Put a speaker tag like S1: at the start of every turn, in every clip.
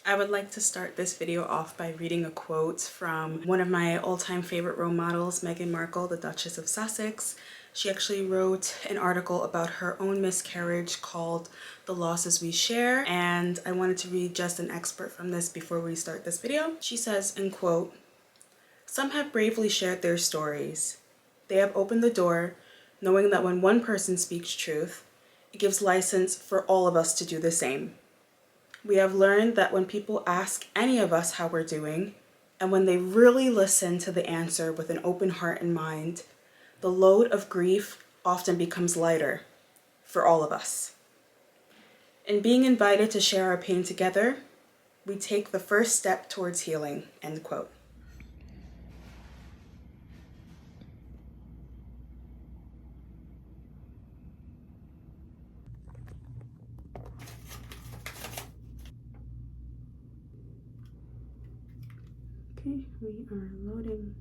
S1: I would like to start this video off by reading a quote from one of my all-time favorite role models, Meghan Markle, the Duchess of Sussex. She actually wrote an article about her own miscarriage called The Losses We Share, and I wanted to read just an excerpt from this before we start this video. She says, in quote, "Some have bravely shared their stories. They have opened the door, knowing that when one person speaks truth, it gives license for all of us to do the same. We have learned that when people ask any of us how we're doing, and when they really listen to the answer with an open heart and mind, the load of grief often becomes lighter for all of us. In being invited to share our pain together, we take the first step towards healing," end quote. Okay, we are loading.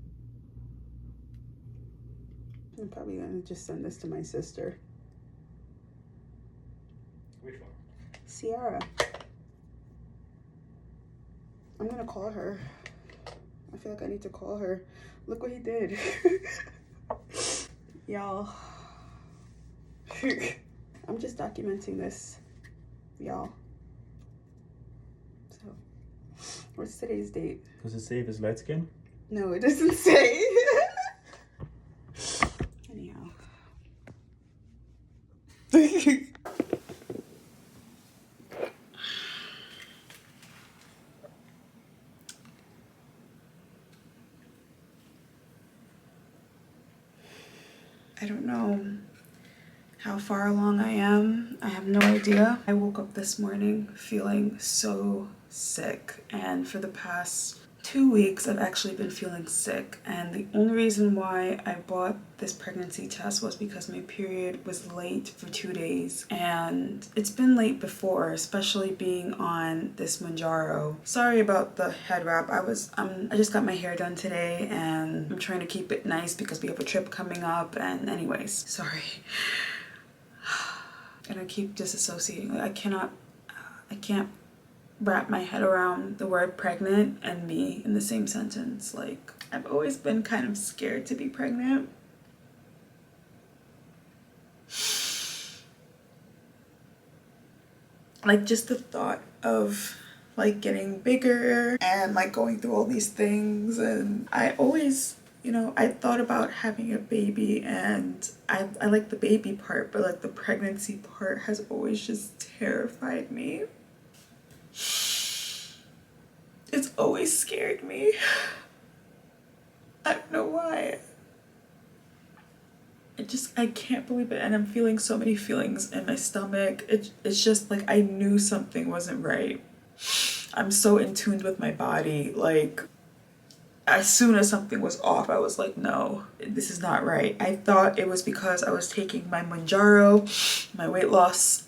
S1: I'm probably gonna just send this to my sister.
S2: Which one?
S1: Ciara. I'm gonna call her. I feel like I need to call her. Look what he did. Y'all. I'm just documenting this, y'all. So, what's today's date?
S2: Does it say if it's light skin?
S1: No, it doesn't say. Anyhow. I don't know how far along I am. I have no idea. I woke up this morning feeling so sick, and for the past 2 weeks I've actually been feeling sick, and the only reason why I bought this pregnancy test was because my period was late for 2 days, and it's been late before, especially being on this Mounjaro. Sorry about the head wrap. I just got my hair done today, and I'm trying to keep it nice because we have a trip coming up, and anyways, sorry. And I keep disassociating. I can't wrap my head around the word pregnant and me in the same sentence. Like, I've always been kind of scared to be pregnant. Like, just the thought of like getting bigger and like going through all these things, and I always, I thought about having a baby, and I like the baby part, but like the pregnancy part has always just terrified me. It's always scared me. I don't know why. I can't believe it, and I'm feeling so many feelings in my stomach. It's just like I knew something wasn't right. I'm so in tune with my body, like as soon as something was off, I was like, no, this is not right. I thought it was because I was taking my Mounjaro, my weight loss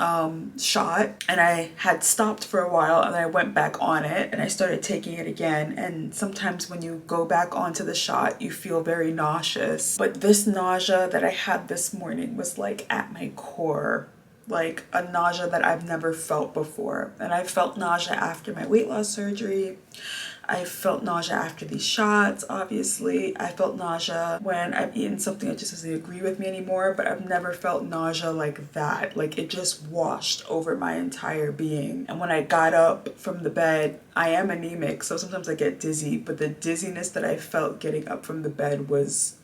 S1: shot, and I had stopped for a while, and then I went back on it and I started taking it again. And sometimes when you go back onto the shot, you feel very nauseous. But this nausea that I had this morning was like at my core, like a nausea that I've never felt before. And I felt nausea after my weight loss surgery. I felt nausea after these shots, obviously. I felt nausea when I've eaten something that just doesn't agree with me anymore, but I've never felt nausea like that. Like, it just washed over my entire being. And when I got up from the bed, I am anemic, so sometimes I get dizzy, but the dizziness that I felt getting up from the bed was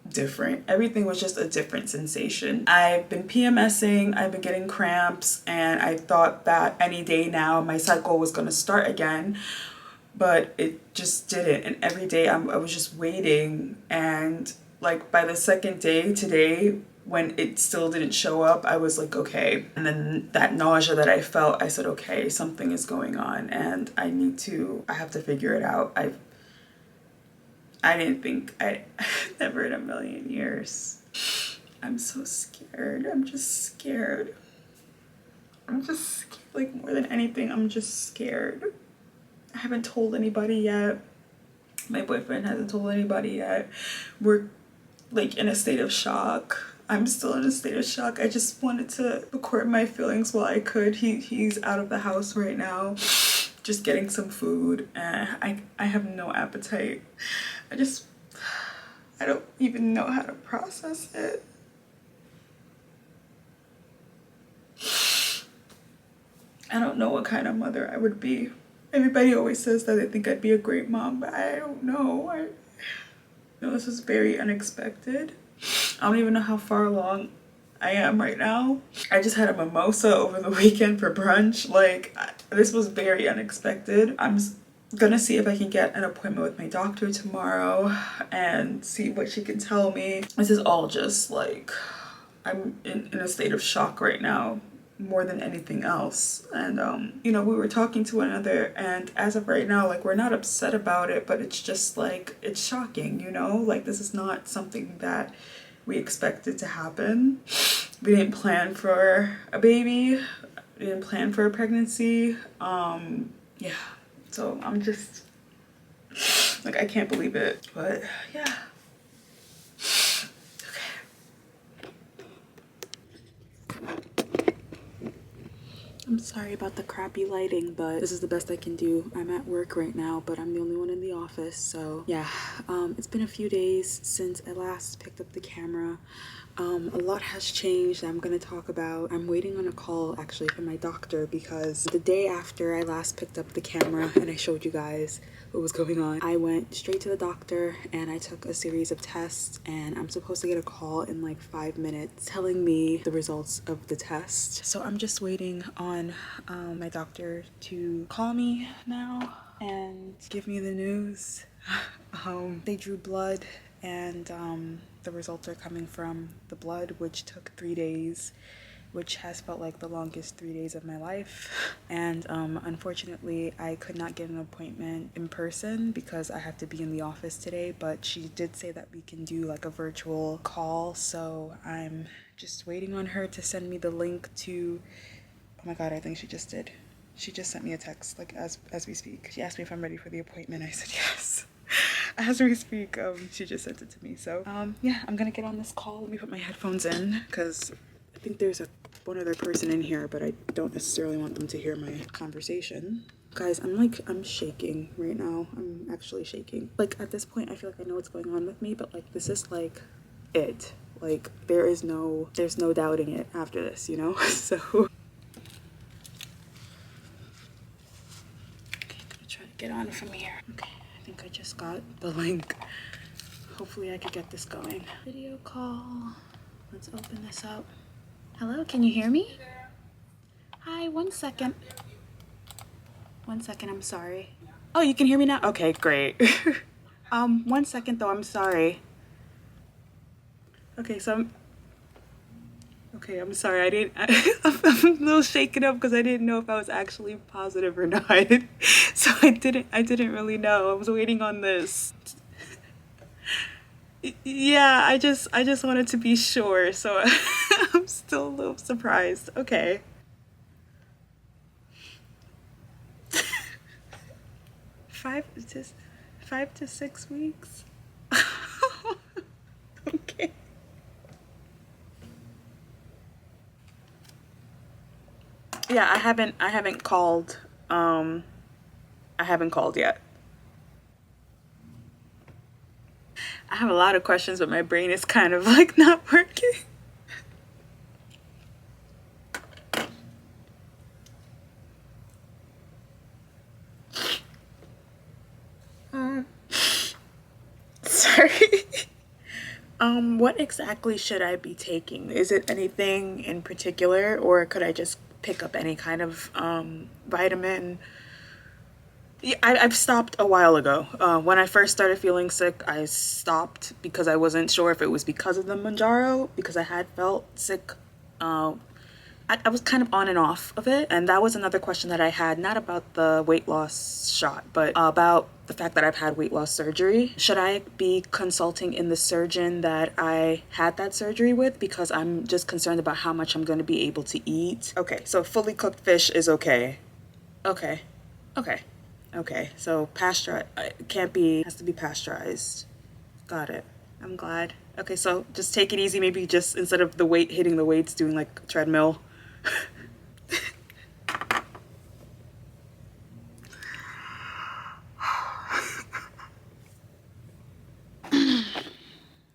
S1: different. Everything was just a different sensation. I've been PMSing, I've been getting cramps, and I thought that any day now my cycle was gonna start again, but it just didn't. And every day I was just waiting, and like by the second day today, when it still didn't show up, I was like, okay. And then that nausea that I felt, I said, okay, something is going on and I have to figure it out. I didn't think, never in a million years. I'm so scared. I'm just scared. Like, more than anything, I'm just scared. I haven't told anybody yet. My boyfriend hasn't told anybody yet. We're like in a state of shock. I'm still in a state of shock. I just wanted to record my feelings while I could. He's out of the house right now, just getting some food, and I have no appetite. I don't even know how to process it. I don't know what kind of mother I would be. Everybody always says that they think I'd be a great mom, but I don't know. This was very unexpected. I don't even know how far along I am right now. I just had a mimosa over the weekend for brunch. Like, this was very unexpected. I'm gonna see if I can get an appointment with my doctor tomorrow and see what she can tell me. This is all just like, I'm in a state of shock right now more than anything else. And you know, we were talking to one another, and as of right now, like, we're not upset about it, but it's just like, it's shocking, you know? Like, this is not something that we expected to happen. We didn't plan for a baby. We didn't plan for a pregnancy. Yeah, so I'm just like, I can't believe it, but yeah. I'm sorry about the crappy lighting, but this is the best I can do. I'm at work right now, but I'm the only one in the office, so yeah. It's been a few days since I last picked up the camera. A lot has changed that I'm gonna talk about. I'm waiting on a call actually from my doctor, because the day after I last picked up the camera and I showed you guys what was going on, I went straight to the doctor and I took a series of tests, and I'm supposed to get a call in like 5 minutes telling me the results of the test. So I'm just waiting on my doctor to call me now and give me the news. They drew blood, and the results are coming from the blood, which took 3 days, which has felt like the longest 3 days of my life. And unfortunately, I could not get an appointment in person because I have to be in the office today, but she did say that we can do like a virtual call, so I'm just waiting on her to send me the link to, oh my god, I think she just did. She just sent me a text, like, as we speak. She asked me if I'm ready for the appointment. I said yes. As we speak, she just sent it to me. So yeah, I'm gonna get on this call. Let me put my headphones in, because I think there's one other person in here, but I don't necessarily want them to hear my conversation. Guys, I'm shaking right now. I'm actually shaking. Like, at this point, I feel like I know what's going on with me, but like, this is like it. Like, there's no doubting it after this, you know? So okay, I'm gonna try to get on from here. Okay, I think I just got the link. Hopefully I could get this going. Video call. Let's open this up. Hello, can you hear me? Hi, 1 second. 1 second, I'm sorry. Oh, you can hear me now? Okay, great. 1 second though, I'm sorry. Okay, so I'm sorry, I'm a little shaken up because I didn't know if I was actually positive or not. So I didn't really know. I was waiting on this. Yeah, I just wanted to be sure, so I'm still a little surprised. Okay. Five to 6 weeks. Okay. Yeah, I haven't called. I haven't called yet. I have a lot of questions, but my brain is kind of like not working. Sorry. What exactly should I be taking? Is it anything in particular, or could I just pick up any kind of vitamin? Yeah, I've stopped a while ago. When I first started feeling sick, I stopped because I wasn't sure if it was because of the Mounjaro, because I had felt sick. I was kind of on and off of it, and that was another question that I had, not about the weight loss shot, but about the fact that I've had weight loss surgery. Should I be consulting in the surgeon that I had that surgery with, because I'm just concerned about how much I'm going to be able to eat? Okay, so fully cooked fish is okay. Okay. So pasteurized, has to be pasteurized. Got it. I'm glad. Okay, so just take it easy. Maybe just instead of the weight hitting the weights, doing like treadmill.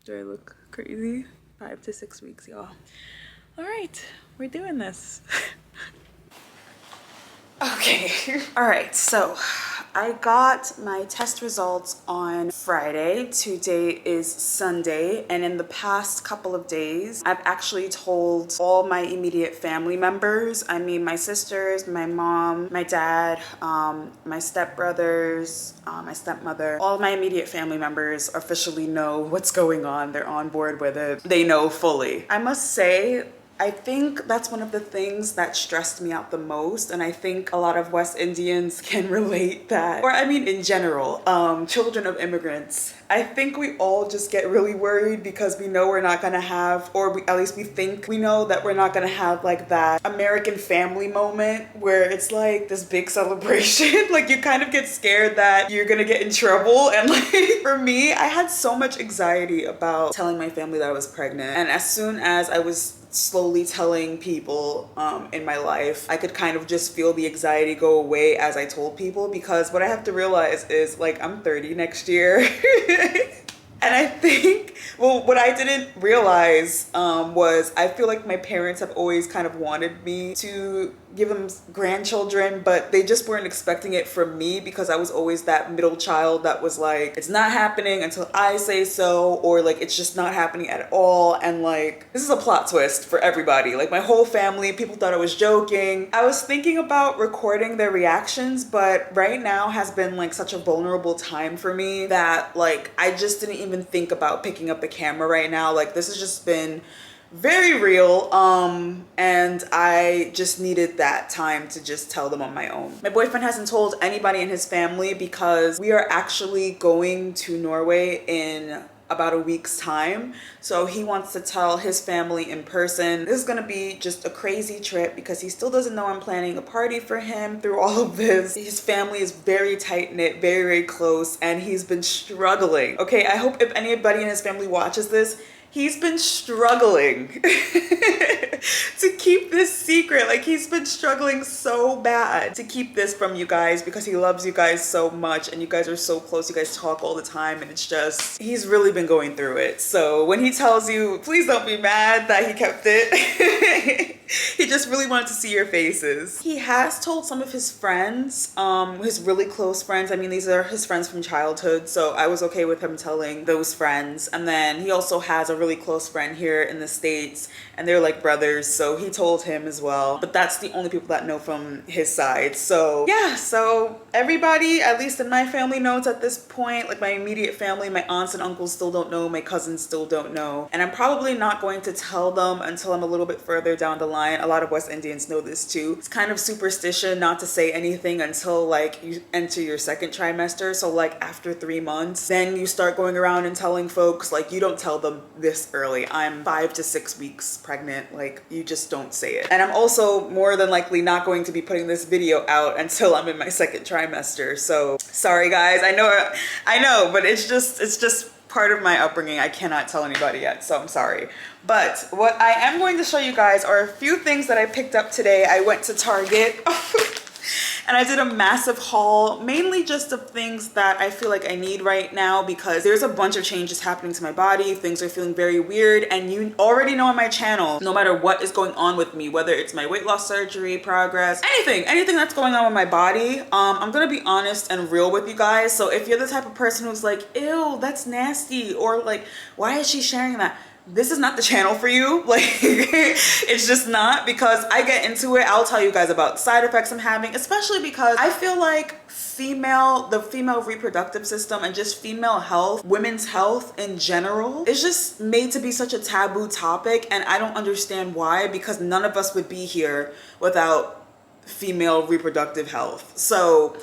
S1: Do I look crazy? 5 to 6 weeks, y'all. All right, we're doing this. Okay, all right, so I got my test results on Friday. Today is Sunday, and in the past couple of days, I've actually told all my immediate family members. I mean, my sisters, my mom, my dad, my stepbrothers, my stepmother, all my immediate family members officially know what's going on. They're on board with it. They know fully. I must say, I think that's one of the things that stressed me out the most, and I think a lot of West Indians can relate that, or I mean in general, children of immigrants. I think we all just get really worried because we know we're not gonna have, or at least we think we know that we're not gonna have like that American family moment where it's like this big celebration. Like you kind of get scared that you're gonna get in trouble, and like for me, I had so much anxiety about telling my family that I was pregnant, and as soon as I was slowly telling people in my life, I could kind of just feel the anxiety go away as I told people, because what I have to realize is like I'm 30 next year. And I think, well, what I didn't realize was I feel like my parents have always kind of wanted me to give them grandchildren, but they just weren't expecting it from me because I was always that middle child that was like, it's not happening until I say so, or like it's just not happening at all. And like, this is a plot twist for everybody. Like my whole family, people thought I was joking. I was thinking about recording their reactions, but right now has been like such a vulnerable time for me that like I just didn't even think about picking up the camera right now. Like this has just been very real, and I just needed that time to just tell them on my own. My boyfriend hasn't told anybody in his family because we are actually going to Norway in about a week's time, so he wants to tell his family in person. This is gonna be just a crazy trip because he still doesn't know I'm planning a party for him through all of this. His family is very tight-knit, very, very close, and he's been struggling. Okay, I hope if anybody in his family watches this, he's been struggling to keep this secret. Like he's been struggling so bad to keep this from you guys because he loves you guys so much and you guys are so close. You guys talk all the time and it's just, he's really been going through it. So when he tells you, please don't be mad that he kept it. He just really wanted to see your faces. He has told some of his friends, his really close friends. I mean, these are his friends from childhood, so I was okay with him telling those friends. And then he also has a really close friend here in the States, and they're like brothers, so he told him as well. But that's the only people that know from his side. So yeah, so everybody, at least in my family, knows at this point. Like my immediate family, my aunts and uncles still don't know, my cousins still don't know. And I'm probably not going to tell them until I'm a little bit further down the line. A lot of West Indians know this too. It's kind of superstition not to say anything until like you enter your second trimester. So like after 3 months, then you start going around and telling folks, like you don't tell them this early. I'm 5 to 6 weeks pregnant. Like you just don't say it. And I'm also more than likely not going to be putting this video out until I'm in my second trimester. So sorry guys, I know, but it's just part of my upbringing. I cannot tell anybody yet, so I'm sorry. But what I am going to show you guys are a few things that I picked up today. I went to Target and I did a massive haul, mainly just of things that I feel like I need right now because there's a bunch of changes happening to my body. Things are feeling very weird, and you already know on my channel, no matter what is going on with me, whether it's my weight loss surgery, progress, anything that's going on with my body, I'm gonna be honest and real with you guys. So if you're the type of person who's like, ew, that's nasty, or like, why is she sharing that? This is not the channel for you. Like it's just not, because I get into it. I'll tell you guys about side effects I'm having, especially because I feel like the female reproductive system and just female health, women's health in general, is just made to be such a taboo topic, and I don't understand why, because none of us would be here without female reproductive health. So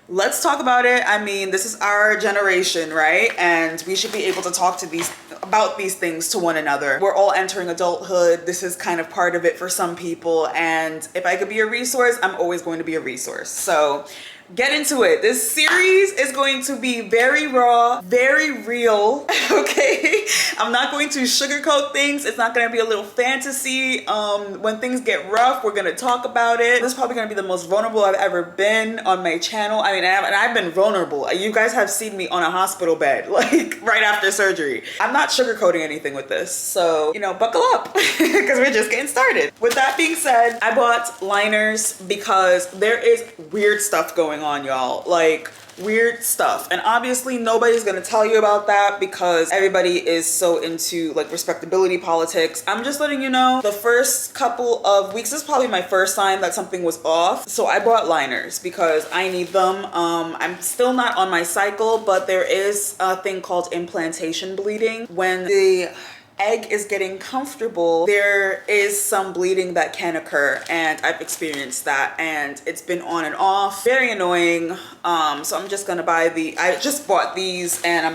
S1: let's talk about it. I mean, this is our generation, right? And we should be able to talk to about these things to one another. We're all entering adulthood. This is kind of part of it for some people. And if I could be a resource, I'm always going to be a resource. So get into it. This series is going to be very raw, very real, okay? I'm not going to sugarcoat things. It's not going to be a little fantasy. When things get rough, we're going to talk about it. This is probably going to be the most vulnerable I've ever been on my channel. I mean, I've been vulnerable. You guys have seen me on a hospital bed, like right after surgery. I'm not sugarcoating anything with this. So, you know, buckle up because we're just getting started. With that being said, I bought liners because there is weird stuff going on, y'all. Like, weird stuff, and obviously nobody's gonna tell you about that because everybody is so into like respectability politics. I'm just letting you know, the first couple of weeks, this is probably my first time that something was off, so I bought liners because I need them. I'm still not on my cycle, but there is a thing called implantation bleeding. When the egg is getting comfortable, there is some bleeding that can occur, and I've experienced that, and it's been on and off, very annoying. So I'm just gonna I just bought these, and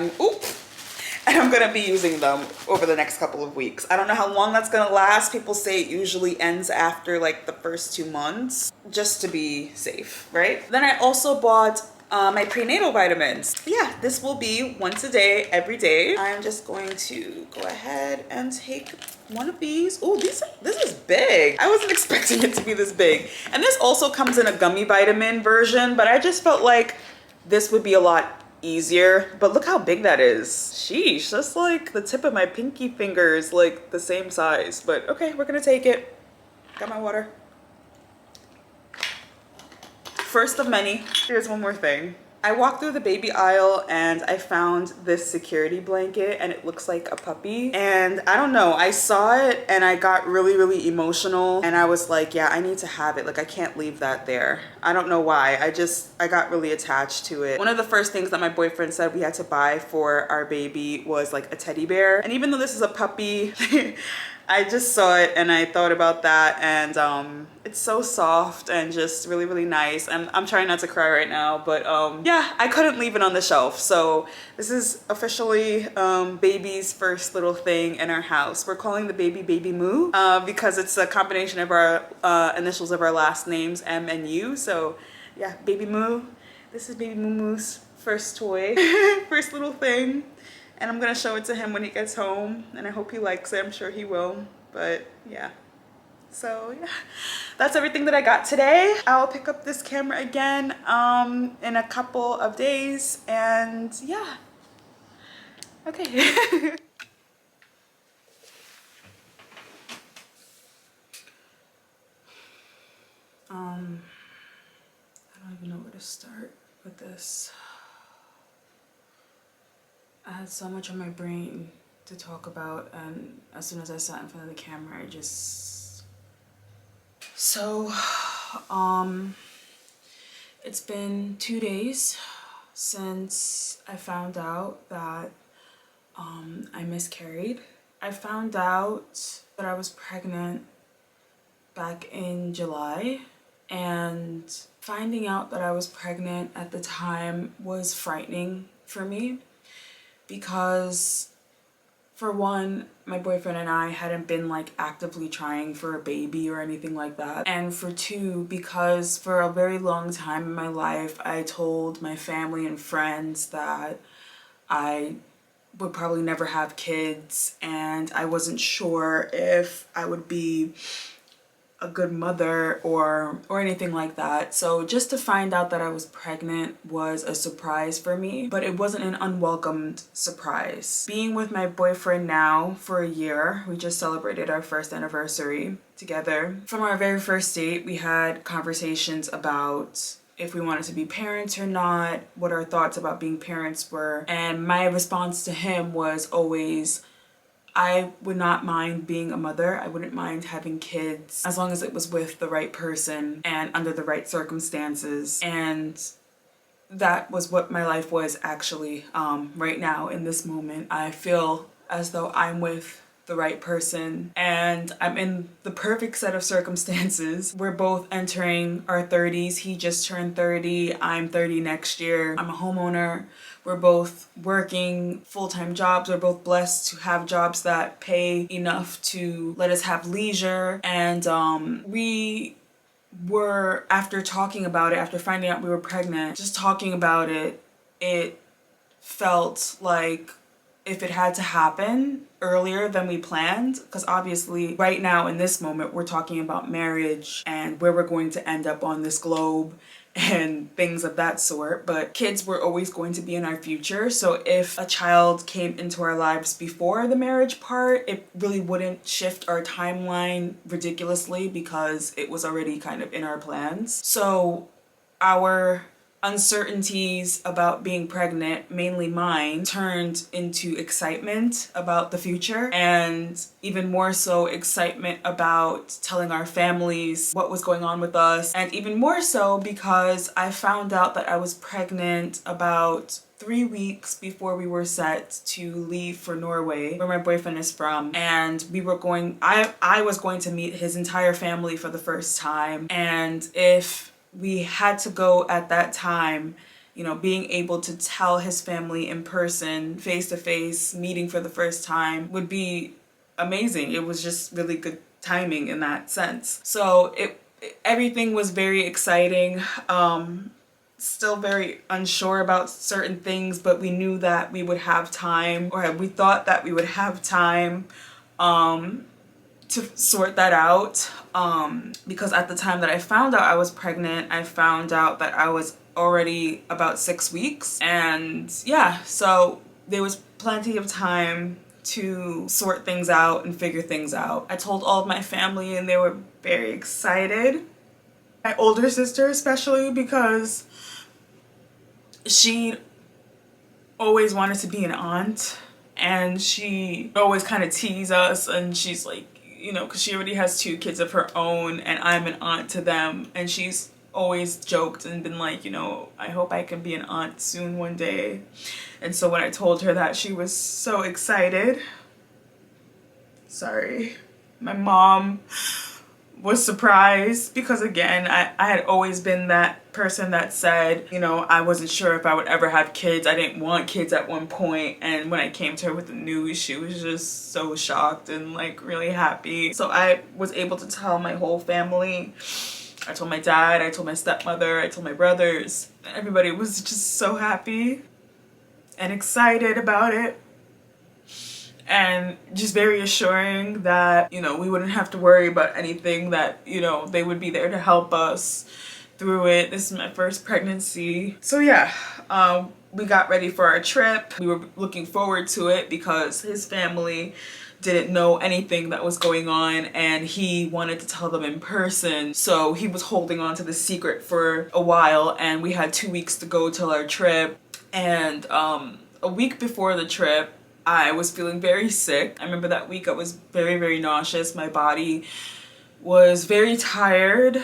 S1: I'm gonna be using them over the next couple of weeks. I don't know how long that's gonna last. People say it usually ends after like the first 2 months, just to be safe, right? Then I also bought my prenatal vitamins. Yeah, this will be once a day, every day. I'm just going to go ahead and take one of these. Oh, this is big. I wasn't expecting it to be this big. And this also comes in a gummy vitamin version, but I just felt like this would be a lot easier. But look how big that is. Sheesh, that's like the tip of my pinky finger is like the same size. But okay, we're gonna take it. Got my water. First of many, here's one more thing. I walked through the baby aisle and I found this security blanket, and it looks like a puppy. And I don't know, I saw it and I got really, really emotional, and I was like, yeah, I need to have it. Like, I can't leave that there. I don't know why. I got really attached to it. One of the first things that my boyfriend said we had to buy for our baby was like a teddy bear. And even though this is a puppy, I just saw it and I thought about that, and it's so soft and just really, really nice. And I'm trying not to cry right now, but yeah, I couldn't leave it on the shelf. So this is officially baby's first little thing in our house. We're calling the baby Baby Moo because it's a combination of our initials of our last names, M and U. So yeah, Baby Moo. This is Baby Moo Moo's first toy, first little thing. And I'm gonna show it to him when he gets home, and I hope he likes it. I'm sure he will, but yeah. So yeah, that's everything that I got today. I'll pick up this camera again in a couple of days, and yeah. Okay. I don't even know where to start with this. I had so much on my brain to talk about, and as soon as I sat in front of the camera, I just... So, it's been 2 days since I found out that I miscarried. I found out that I was pregnant back in July, and finding out that I was pregnant at the time was frightening for me. Because for one, my boyfriend and I hadn't been like actively trying for a baby or anything like that. And for two, because for a very long time in my life, I told my family and friends that I would probably never have kids, and I wasn't sure if I would be a good mother or anything like that. So just to find out that I was pregnant was a surprise for me, but it wasn't an unwelcomed surprise. Being with my boyfriend now for a year, we just celebrated our first anniversary together. From our very first date, we had conversations about if we wanted to be parents or not, what our thoughts about being parents were, and my response to him was always, I would not mind being a mother. I wouldn't mind having kids as long as it was with the right person and under the right circumstances. And that was what my life was actually right now in this moment. I feel as though I'm with the right person and I'm in the perfect set of circumstances. We're both entering our 30s. He just turned 30. I'm 30 next year. I'm a homeowner. We're both working full-time jobs. We're both blessed to have jobs that pay enough to let us have leisure. And we were, after talking about it, after finding out we were pregnant, just talking about it, it felt like if it had to happen earlier than we planned, because obviously right now in this moment we're talking about marriage and where we're going to end up on this globe and things of that sort, but kids were always going to be in our future. So if a child came into our lives before the marriage part, it really wouldn't shift our timeline ridiculously because it was already kind of in our plans. So our uncertainties about being pregnant, mainly mine, turned into excitement about the future, and even more so excitement about telling our families what was going on with us, and even more so because I found out that I was pregnant about 3 weeks before we were set to leave for Norway, where my boyfriend is from, and we were going, I was going to meet his entire family for the first time, and if we had to go at that time, you know, being able to tell his family in person, face to face, meeting for the first time would be amazing. It was just really good timing in that sense. So everything was very exciting. Still very unsure about certain things, but we knew that we would have time, or we thought that we would have time to sort that out, because at the time that I found out I was pregnant, I found out that I was already about 6 weeks, and yeah, so there was plenty of time to sort things out and figure things out. I told all of my family and they were very excited. My older sister especially, because she always wanted to be an aunt, and she always kind of tease us, and she's like, you know, because she already has 2 kids of her own and I'm an aunt to them, and she's always joked and been like, you know, I hope I can be an aunt soon one day. And so when I told her that, she was so excited. Sorry. My mom was surprised because, again, I had always been that person that said, you know, I wasn't sure if I would ever have kids. I didn't want kids at one point, and when I came to her with the news, she was just so shocked and like really happy. So I was able to tell my whole family. I told my dad, I told my stepmother, I told my brothers. Everybody was just so happy and excited about it, and just very assuring that, you know, we wouldn't have to worry about anything, that, you know, they would be there to help us through it. This is my first pregnancy. So yeah, we got ready for our trip. We were looking forward to it because his family didn't know anything that was going on, and he wanted to tell them in person. So he was holding on to the secret for a while, and we had 2 weeks to go till our trip. And a week before the trip, I was feeling very sick. I remember that week I was very, very nauseous. My body was very tired.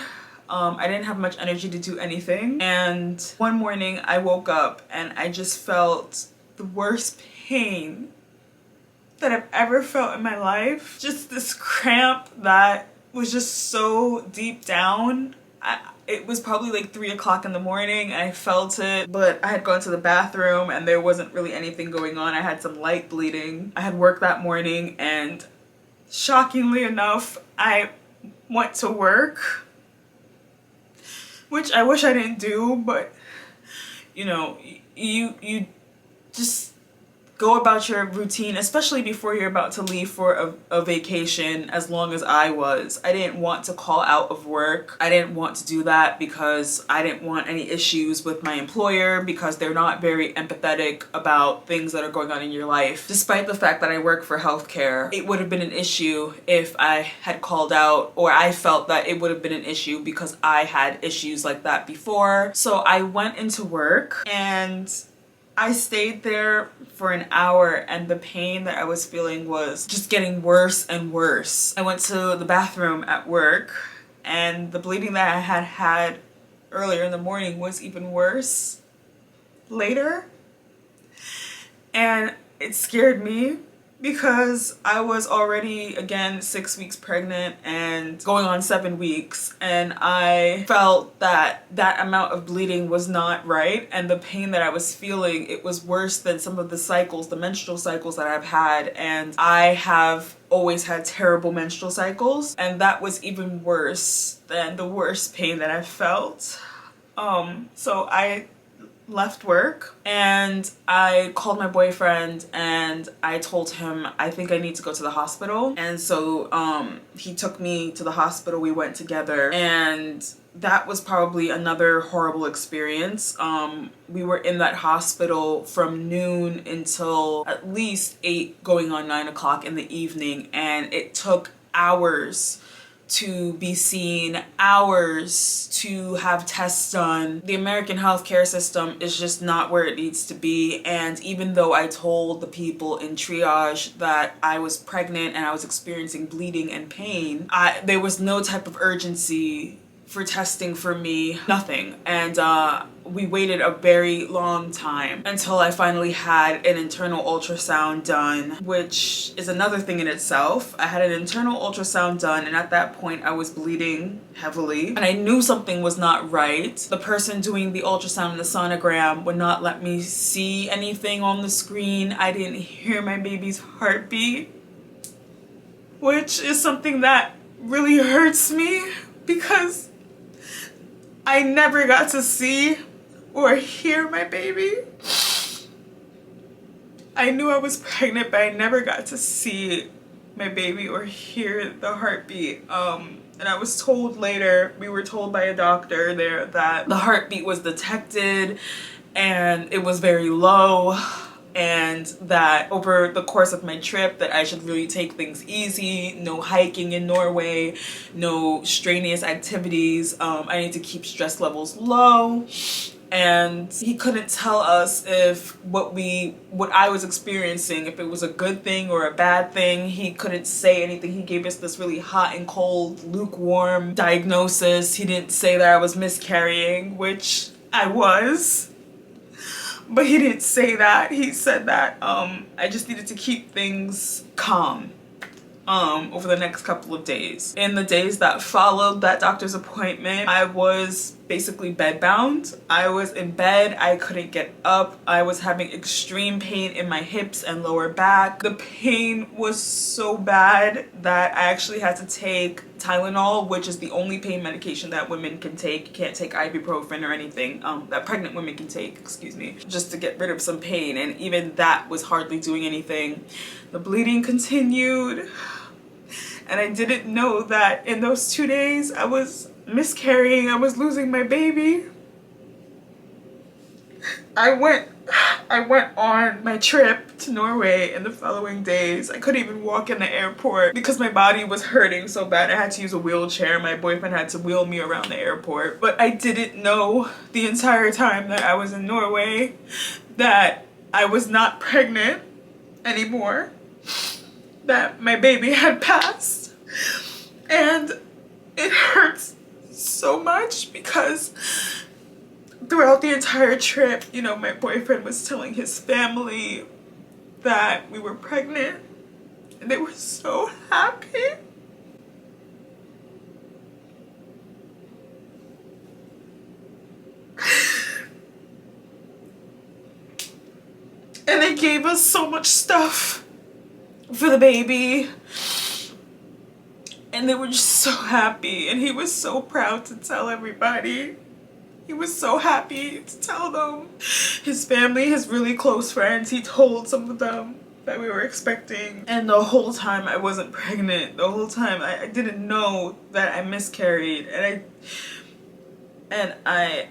S1: I didn't have much energy to do anything. And one morning I woke up and I just felt the worst pain that I've ever felt in my life. Just this cramp that was just so deep down. It was probably like 3 o'clock in the morning. I felt it, but I had gone to the bathroom and there wasn't really anything going on. I had some light bleeding. I had work that morning, and shockingly enough, I went to work, which I wish I didn't do, but you know, you just go about your routine, especially before you're about to leave for a vacation, as long as I was. I didn't want to call out of work. I didn't want to do that because I didn't want any issues with my employer, because they're not very empathetic about things that are going on in your life. Despite the fact that I work for healthcare, it would have been an issue if I had called out, or I felt that it would have been an issue because I had issues like that before. So I went into work and I stayed there for an hour, and the pain that I was feeling was just getting worse and worse. I went to the bathroom at work, and the bleeding that I had had earlier in the morning was even worse later. And it scared me because I was already, again, 6 weeks pregnant and going on 7 weeks, and I felt that that amount of bleeding was not right, and the pain that I was feeling, it was worse than some of the cycles, the menstrual cycles that I've had, and I have always had terrible menstrual cycles, and that was even worse than the worst pain that I felt. So I left work and I called my boyfriend and I told him I think I need to go to the hospital, and so he took me to the hospital. We went together, and that was probably another horrible experience. We were in that hospital from noon until at least 8 going on 9 o'clock in the evening, and it took hours to be seen, hours to have tests done. The American healthcare system is just not where it needs to be, and even though I told the people in triage that I was pregnant and I was experiencing bleeding and pain, there was no type of urgency for testing for me, nothing. And we waited a very long time until I finally had an internal ultrasound done, which is another thing in itself. I had an internal ultrasound done, and at that point I was bleeding heavily and I knew something was not right. The person doing the ultrasound and the sonogram would not let me see anything on the screen. I didn't hear my baby's heartbeat, which is something that really hurts me because I never got to see or hear my baby. I knew I was pregnant, but I never got to see my baby or hear the heartbeat. And I was told later, we were told by a doctor there that the heartbeat was detected and it was very low, and that over the course of my trip that I should really take things easy, no hiking in Norway, no strenuous activities, I need to keep stress levels low. And he couldn't tell us if what I was experiencing, if it was a good thing or a bad thing. He couldn't say anything. He gave us this really hot and cold, lukewarm diagnosis. He didn't say that I was miscarrying, which I was. But he didn't say that. He said that I just needed to keep things calm over the next couple of days. In the days that followed that doctor's appointment, I was basically bedbound. I was in bed. I couldn't get up. I was having extreme pain in my hips and lower back. The pain was so bad that I actually had to take Tylenol, which is the only pain medication that women can take. You can't take ibuprofen or anything that pregnant women can take, excuse me, just to get rid of some pain, and even that was hardly doing anything. The bleeding continued, and I didn't know that in those 2 days I was miscarrying. I was losing my baby. I went on my trip to Norway in the following days. I couldn't even walk in the airport because my body was hurting so bad. I had to use a wheelchair. My boyfriend had to wheel me around the airport. But I didn't know the entire time that I was in Norway that I was not pregnant anymore, that my baby had passed. And it hurts so much because throughout the entire trip, you know, my boyfriend was telling his family that we were pregnant, and they were so happy. And they gave us so much stuff for the baby. And they were just so happy, and he was so proud to tell everybody. He was so happy to tell them. His family, his really close friends, he told some of them that we were expecting. And the whole time I wasn't pregnant. The whole time I didn't know that I miscarried. And I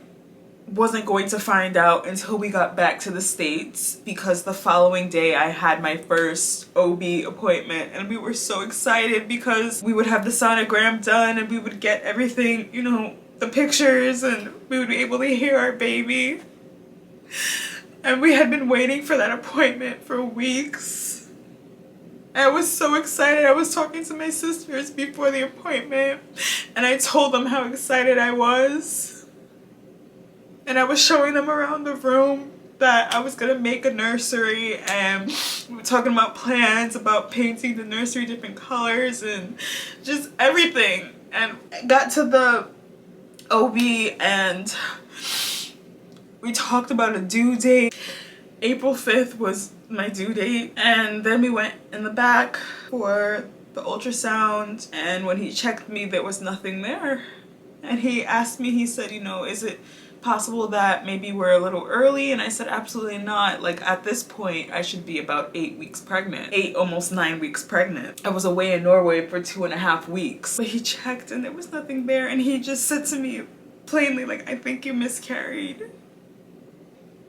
S1: wasn't going to find out until we got back to the States, because the following day I had my first OB appointment, and we were so excited because we would have the sonogram done and we would get everything, you know, the pictures, and we would be able to hear our baby. And we had been waiting for that appointment for weeks. I was so excited. I was talking to my sisters before the appointment, and I told them how excited I was. And I was showing them around the room, that I was gonna make a nursery, and we were talking about plans, about painting the nursery different colors and just everything. And I got to the OB and we talked about a due date. April 5th was my due date, and then we went in the back for the ultrasound, and when he checked me there was nothing there. And he asked me, he said, you know, is it possible that maybe we're a little early? And I said, absolutely not. Like, at this point I should be about 8 weeks pregnant, 8 almost 9 weeks pregnant. I was away in Norway for 2.5 weeks, but he checked and there was nothing there. And he just said to me plainly, like, I think you miscarried.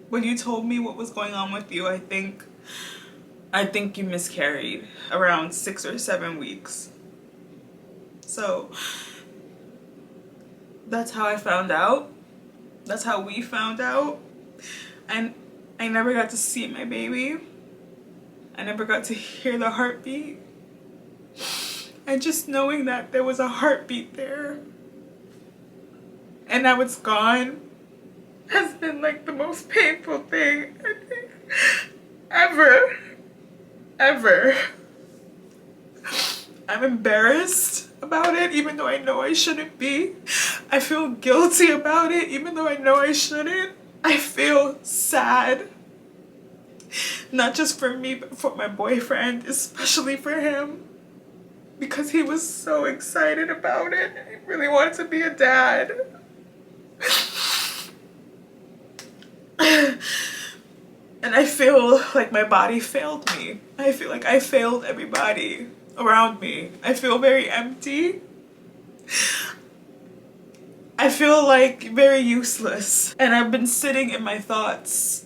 S1: When you told me what was going on with you, I think you miscarried around 6 or 7 weeks. So that's how I found out. That's how we found out. And I never got to see my baby. I never got to hear the heartbeat. And just knowing that there was a heartbeat there and now it's gone has been like the most painful thing I think ever. I'm embarrassed about it, even though I know I shouldn't be. I feel guilty about it, even though I know I shouldn't. I feel sad. Not just for me, but for my boyfriend, especially for him. Because he was so excited about it. He really wanted to be a dad. And I feel like my body failed me. I feel like I failed everybody around me. I feel very empty. I feel like very useless. And I've been sitting in my thoughts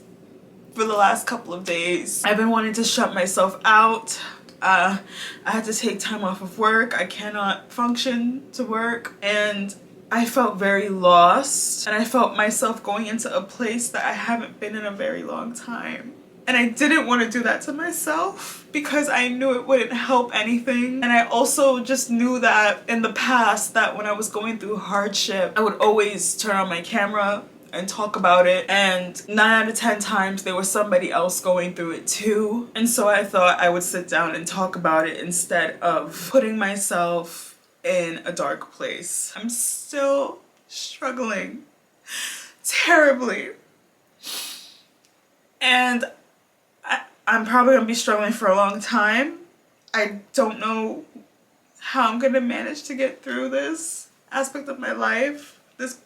S1: for the last couple of days. I've been wanting to shut myself out. I had to take time off of work. I cannot function to work. And I felt very lost. And I felt myself going into a place that I haven't been in a very long time. And I didn't want to do that to myself because I knew it wouldn't help anything. And I also just knew that in the past that when I was going through hardship, I would always turn on my camera and talk about it, and 9 out of 10 times there was somebody else going through it too. And so I thought I would sit down and talk about it instead of putting myself in a dark place. I'm still struggling terribly, and I'm probably gonna be struggling for a long time. I don't know how I'm gonna manage to get through this aspect of my life, this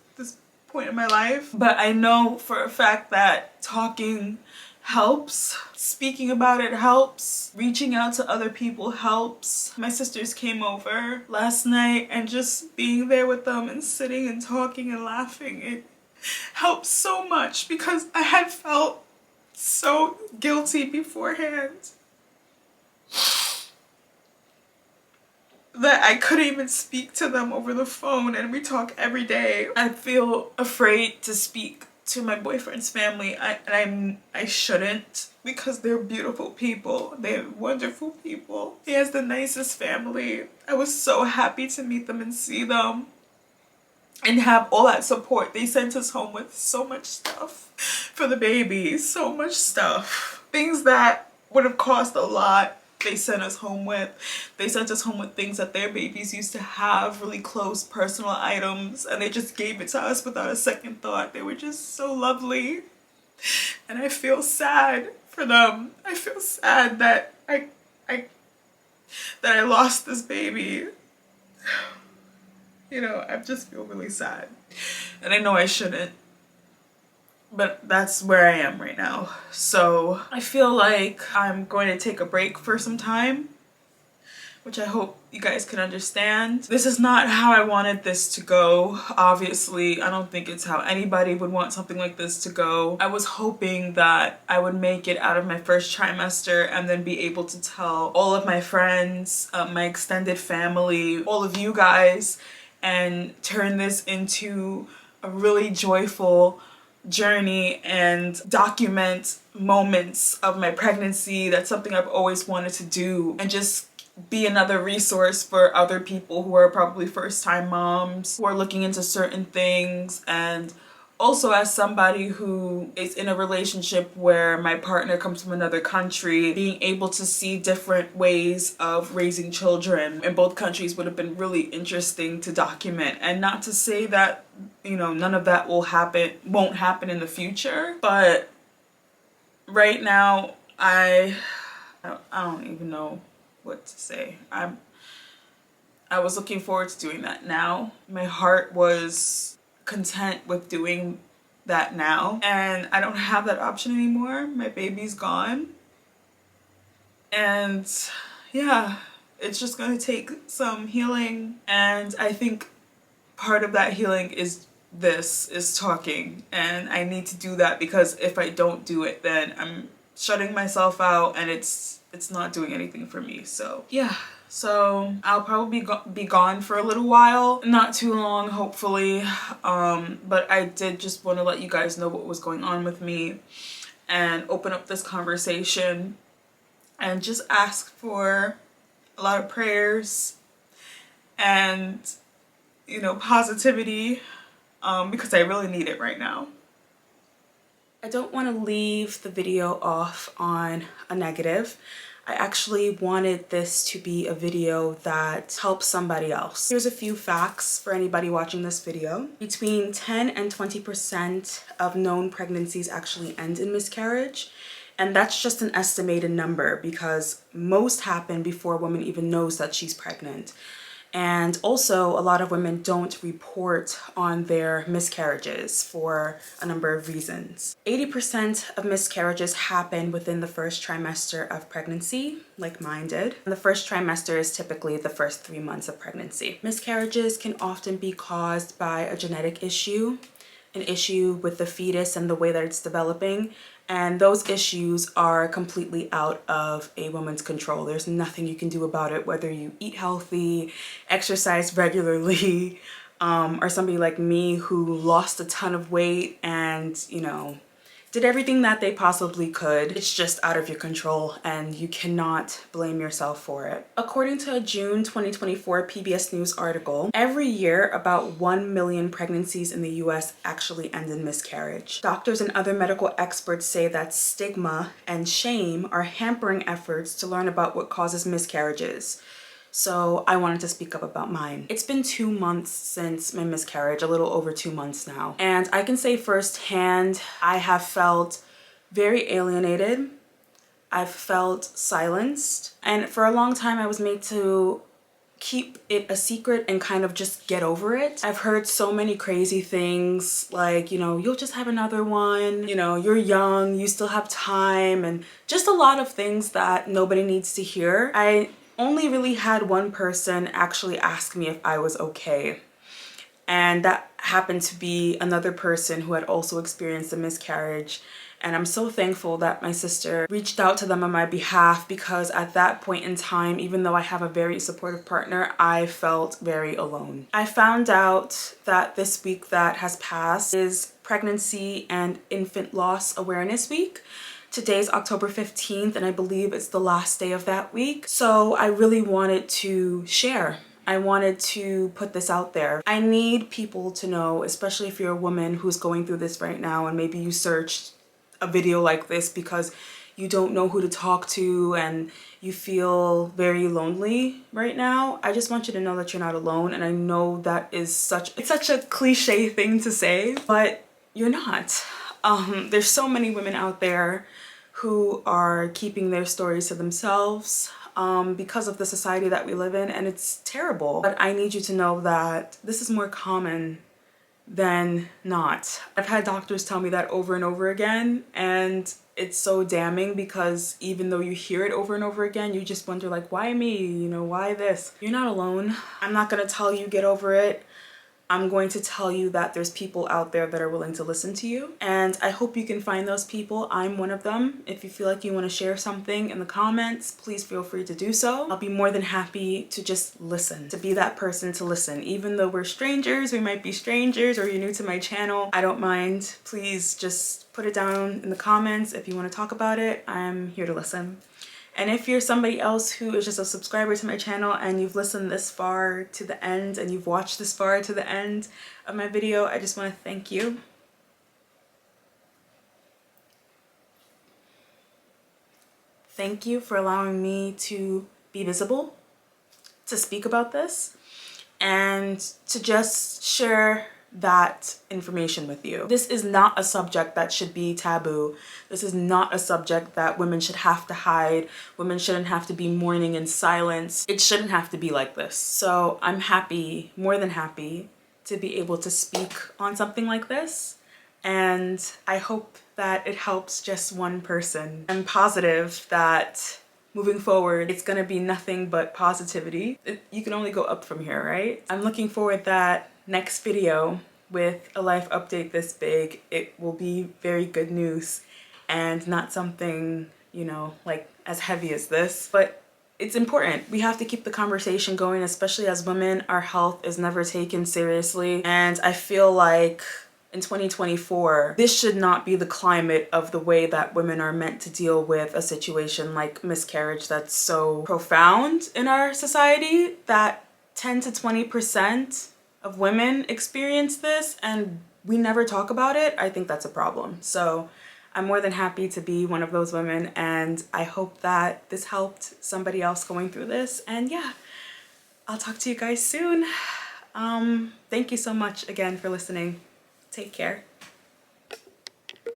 S1: point in my life. But I know for a fact that talking helps. Speaking about it helps. Reaching out to other people helps. My sisters came over last night, and just being there with them and sitting and talking and laughing, it helps so much because I had felt so guilty beforehand that I couldn't even speak to them over the phone, and we talk every day. I feel afraid to speak to my boyfriend's family. I shouldn't, because they're beautiful people. They're wonderful people. He has the nicest family. I was so happy to meet them and see them and have all that support. They sent us home with so much stuff for the baby, so much stuff. Things that would have cost a lot, they sent us home with. They sent us home with things that their babies used to have, really close personal items, and they just gave it to us without a second thought. They were just so lovely. And I feel sad for them. I feel sad that I lost this baby. You know, I just feel really sad. And I know I shouldn't, but that's where I am right now. So I feel like I'm going to take a break for some time, which I hope you guys can understand. This is not how I wanted this to go. Obviously, I don't think it's how anybody would want something like this to go. I was hoping that I would make it out of my first trimester and then be able to tell all of my friends, my extended family, all of you guys, and turn this into a really joyful journey and document moments of my pregnancy. That's something I've always wanted to do, and just be another resource for other people who are probably first-time moms, who are looking into certain things and Also, as somebody who is in a relationship where my partner comes from another country, being able to see different ways of raising children in both countries would have been really interesting to document. And not to say that, you know, none of that won't happen in the future, but right now I don't even know what to say. I was looking forward to doing that now. My heart was content with doing that now, and I don't have that option anymore. My baby's gone, and yeah, it's just gonna take some healing, and I think part of that healing is talking, and I need to do that, because if I don't do it, then I'm shutting myself out, and it's not doing anything for me. So yeah, so I'll probably be gone for a little while, not too long, hopefully, but I did just want to let you guys know what was going on with me and open up this conversation and just ask for a lot of prayers and, you know, positivity, because I really need it right now. I don't want to leave the video off on a negative. I actually wanted this to be a video that helps somebody else. Here's a few facts for anybody watching this video. Between 10 and 20% of known pregnancies actually end in miscarriage. And that's just an estimated number, because most happen before a woman even knows that she's pregnant. And also, a lot of women don't report on their miscarriages for a number of reasons. 80% of miscarriages happen within the first trimester of pregnancy, like mine did. And the first trimester is typically the first 3 months of pregnancy. Miscarriages can often be caused by a genetic issue, an issue with the fetus and the way that it's developing. And those issues are completely out of a woman's control. There's nothing you can do about it, whether you eat healthy, exercise regularly, or somebody like me who lost a ton of weight and, you know, did everything that they possibly could. It's just out of your control, and you cannot blame yourself for it. According to a June 2024 PBS News article, every year about 1 million pregnancies in the US actually end in miscarriage. Doctors and other medical experts say that stigma and shame are hampering efforts to learn about what causes miscarriages. So I wanted to speak up about mine. It's been 2 months since my miscarriage, a little over 2 months now. And I can say firsthand, I have felt very alienated. I've felt silenced. And for a long time, I was made to keep it a secret and kind of just get over it. I've heard so many crazy things like, you know, you'll just have another one, you know, you're young, you still have time, and just a lot of things that nobody needs to hear. I only really had one person actually ask me if I was okay. And that happened to be another person who had also experienced a miscarriage. And I'm so thankful that my sister reached out to them on my behalf, because at that point in time, even though I have a very supportive partner, I felt very alone. I found out that this week that has passed is Pregnancy and Infant Loss Awareness Week. Today's October 15th, and I believe it's the last day of that week. So I really wanted to share. I wanted to put this out there. I need people to know, especially if you're a woman who's going through this right now, and maybe you searched a video like this because you don't know who to talk to and you feel very lonely right now. I just want you to know that you're not alone. And I know that is it's such a cliche thing to say, but you're not. There's so many women out there who are keeping their stories to themselves because of the society that we live in, and it's terrible. But I need you to know that this is more common than not. I've had doctors tell me that over and over again, and it's so damning, because even though you hear it over and over again, you just wonder, like, why me? You know, why this? You're not alone. I'm not gonna tell you get over it. I'm going to tell you that there's people out there that are willing to listen to you, and I hope you can find those people. I'm one of them. If you feel like you want to share something in the comments, please feel free to do so. I'll be more than happy to just listen, to be that person to listen. Even though we're strangers, we might be strangers, or you're new to my channel, I don't mind. Please just put it down in the comments if you want to talk about it. I'm here to listen. And if you're somebody else who is just a subscriber to my channel and you've listened this far to the end and you've watched this far to the end of my video, I just want to thank you. Thank you for allowing me to be visible, to speak about this, and to just share that information with you. This is not a subject that should be taboo. This is not a subject that women should have to hide. Women shouldn't have to be mourning in silence. It shouldn't have to be like this. So I'm happy, more than happy, to be able to speak on something like this. And I hope that it helps just one person. I'm positive that moving forward, it's gonna be nothing but positivity. You can only go up from here, right? I'm looking forward that next video with a life update this big, it will be very good news and not something, you know, like as heavy as this. But it's important. We have to keep the conversation going, especially as women. Our health is never taken seriously. And I feel like in 2024, this should not be the climate of the way that women are meant to deal with a situation like miscarriage that's so profound in our society, that 10 to 20% of women experience this and we never talk about it. I think that's a problem. So I'm more than happy to be one of those women, and I hope that this helped somebody else going through this. And yeah, I'll talk to you guys soon. Thank you so much again for listening. Take care.